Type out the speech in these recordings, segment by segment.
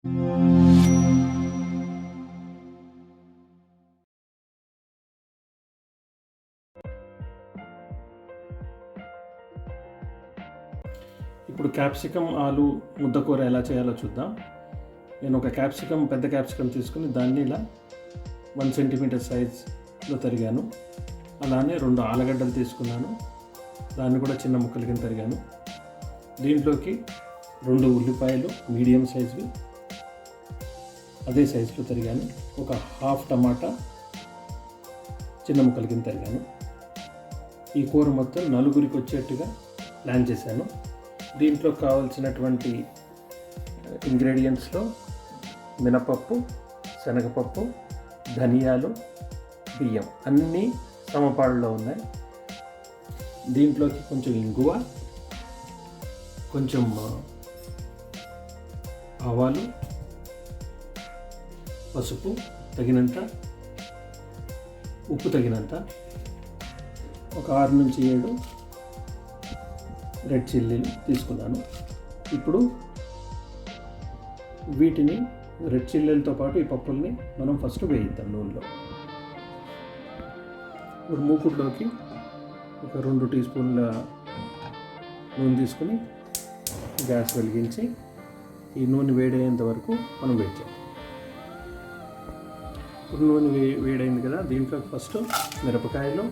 ఇప్పుడు క్యాప్సికమ్ ఆలు ముద్దకూర ఎలా చేయాలో చూద్దాం. నేను ఒక పెద్ద క్యాప్సికమ్ తీసుకుని దాన్ని ఇలా 1 సెంటీమీటర్ సైజ్లో తరిగాను. అలానే 2 ఆలుగడ్డలు తీసుకున్నాను, దాన్ని కూడా చిన్న ముక్కల కింద తరిగాను. దీంట్లోకి 2 ఉల్లిపాయలు మీడియం సైజువి అదే సైజులో తరిగాను. ఒక హాఫ్ టమాటా చిన్న ముక్కల కింద తరిగాను. ఈ కూర మొత్తం నలుగురికి వచ్చేట్టుగా ప్లాన్ చేశాను. దీంట్లో కావాల్సినటువంటి ఇంగ్రీడియంట్స్లో మినపప్పు, శనగపప్పు, ధనియాలు, బియ్యం అన్నీ సమపాడులో ఉన్నాయి. దీంట్లోకి కొంచెం ఇంగువ, కొంచెం ఆవాలు, పసుపు తగినంత, ఉప్పు తగినంత, ఒక 6 నుంచి 7 రెడ్ చిల్లీలు తీసుకున్నాను. ఇప్పుడు వీటిని రెడ్ చిల్లీలతో పాటు ఈ పప్పుల్ని మనం ఫస్ట్ వేయిద్దాం నూనెలో. ఇప్పుడు మూకుడులోకి ఒక 2 టీ స్పూన్ల నూనె తీసుకుని గ్యాస్ వెలిగించి ఈ నూనె వేడయ్యేంత వరకు మనం వెయిట్ చేయాలి. ఇప్పుడు నూనె వేడైంది కదా, దీంట్లో ఫస్ట్ మిరపకాయలు,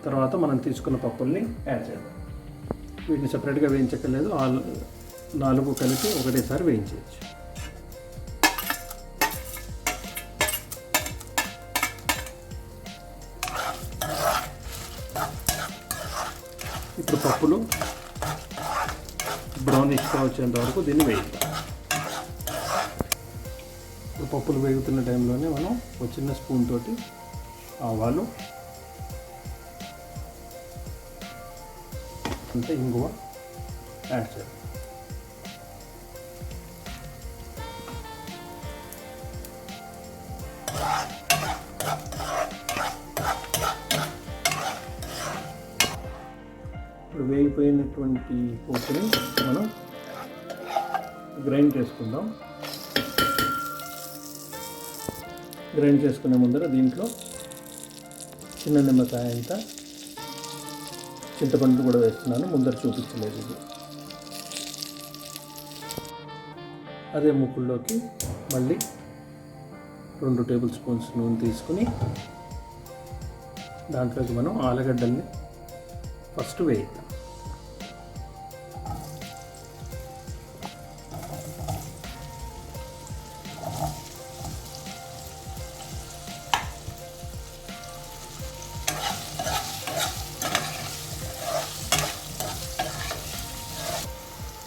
తర్వాత మనం తీసుకున్న పప్పుల్ని యాడ్ చేద్దాం. వీటిని సపరేట్గా వేయించక్కర్లేదు, 4 కలిపి ఒకటేసారి వేయించవచ్చు. ఇప్పుడు పప్పులు బ్రౌనిష్గా వచ్చేంత వరకు దీన్ని వేయిద్దాం. ఇప్పుడు పప్పులు వేగుతున్న టైంలోనే మనం ఒక చిన్న స్పూన్ తోటి ఆవాలు, అంటే ఇంగువ యాడ్ చేయాలి. ఇప్పుడు వేగిపోయినటువంటి పోపుని మనం గ్రైండ్ చేసుకుందాం. గ్రైండ్ చేసుకునే ముందర దీంట్లో చిన్న నిమ్మకాయ అంతా చింతపండు కూడా వేస్తున్నాను, ముందర చూపించలేదు ఇది. అదే ముక్కుల్లోకి మళ్ళీ 2 టేబుల్ స్పూన్స్ నూనె తీసుకుని దాంట్లోకి మనం ఆలుగడ్డల్ని ఫస్ట్ వేయిద్దాం.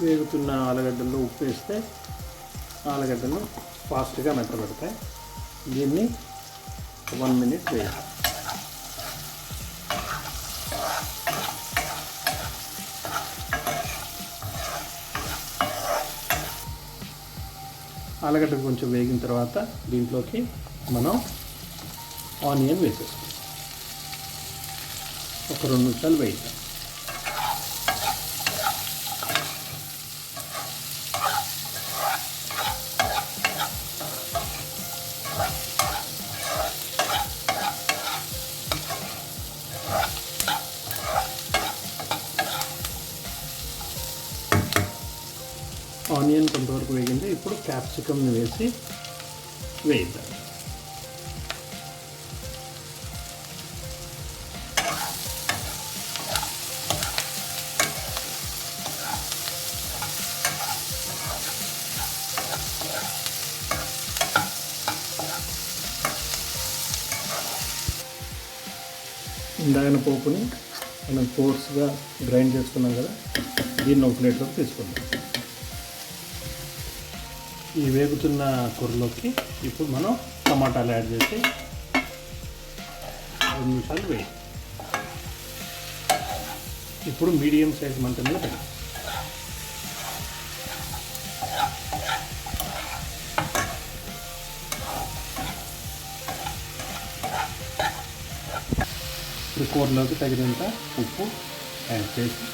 వేగుతున్న ఆలుగడ్డల్లో ఉప్పు వేస్తే ఆలుగడ్డలు ఫాస్ట్గా మెత్తబడతాయి. దీన్ని 1 మినిట్ వేయాలి. ఆలుగడ్డ కొంచెం వేగిన తర్వాత దీంట్లోకి మనం ఆనియన్ వేసేస్తాం. ఒక 2 నిమిషాలు వేయిద్దాం. ఆనియన్ కొంతవరకు వేగింది. ఇప్పుడు క్యాప్సికమ్ని వేసి వేయిద్దాం. ఇందాక పోపుని మనం కోర్స్గా గ్రైండ్ చేసుకున్నాం కదా, దీన్ని ఒక ప్లేట్లోకి తీసుకుందాం. ఈ వేగుతున్న కూరలోకి ఇప్పుడు మనం టమాటాలు యాడ్ చేసి 2 నిమిషాలు వేయి. ఇప్పుడు మీడియం సైజ్ మంట మీద పెట్టాలి. ఇప్పుడు కూరలోకి తగినంత ఉప్పు యాడ్ చేసి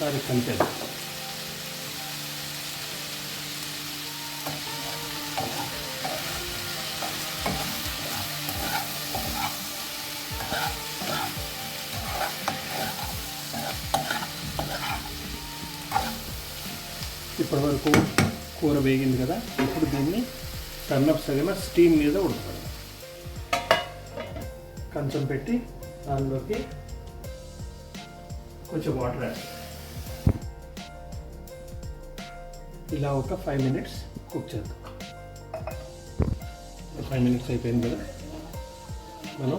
ఒకసారి కలిపేద్దాం. ఇప్పటి వరకు కూర వేగింది కదా, ఇప్పుడు దీన్ని సన్నపు సగన స్టీమ్ మీద ఉడకబెడదాం. కంచం పెట్టి దానిలోకి కొంచెం వాటర్ యాడ్, ఇలా ఒక 5 minutes కుక్ చేద్దాం. 5 minutes అయిపోయింది కదా, మనం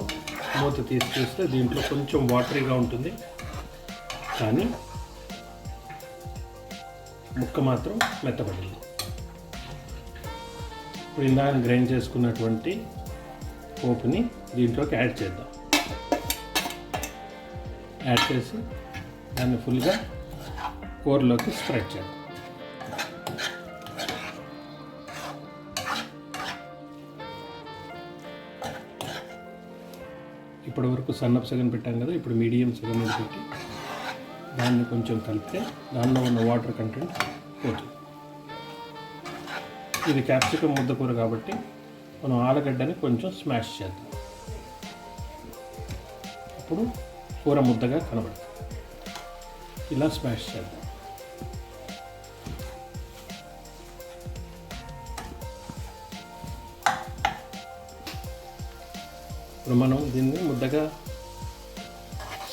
మూత తీసి చూస్తే దీంట్లో కొంచెం వాటరీగా ఉంటుంది, కానీ ముక్క మాత్రం మెత్తపడింది. ఇప్పుడు ఇందాక గ్రైండ్ చేసుకున్నటువంటి పోపుని దీంట్లోకి యాడ్ చేద్దాం. యాడ్ చేసి దాన్ని ఫుల్గా కూరలోకి స్ప్రెడ్ చేద్దాం. ఇప్పటి వరకు సన్నపు సగం పెట్టాం కదా, ఇప్పుడు మీడియం సగం మీద పెట్టి దాన్ని కొంచెం కలిపితే దానిలో ఉన్న వాటర్ కంటెంట్ పోతుంది. ఇది క్యాప్సికమ్ ముద్దకూర కాబట్టి మనం ఆలుగడ్డని కొంచెం స్మాష్ చేద్దాం. అప్పుడు కూర ముద్దగా కనబడుతుంది. ఇలా స్మాష్ చేద్దాం. ఇప్పుడు మనం దీన్ని ముద్దగా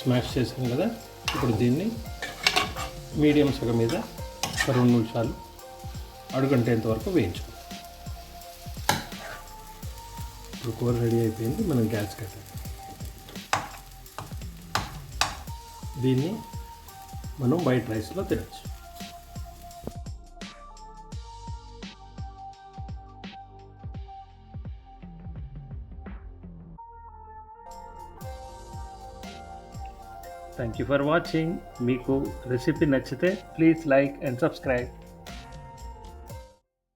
స్మాష్ చేసాం కదా, ఇప్పుడు దీన్ని మీడియం సగం మీద 2 నిమిషాలు అడుగంటేంత వరకు వేయించుకోండి. ఇప్పుడు కూర రెడీ అయిపోయింది, మనం గ్యాస్ కట్టాలి. దీన్ని మనం వైట్ రైస్లో తినచ్చు. Thank you for watching. మీకు రెసిపీ నచ్చితే ప్లీజ్ లైక్ అండ్ సబ్స్క్రైబ్.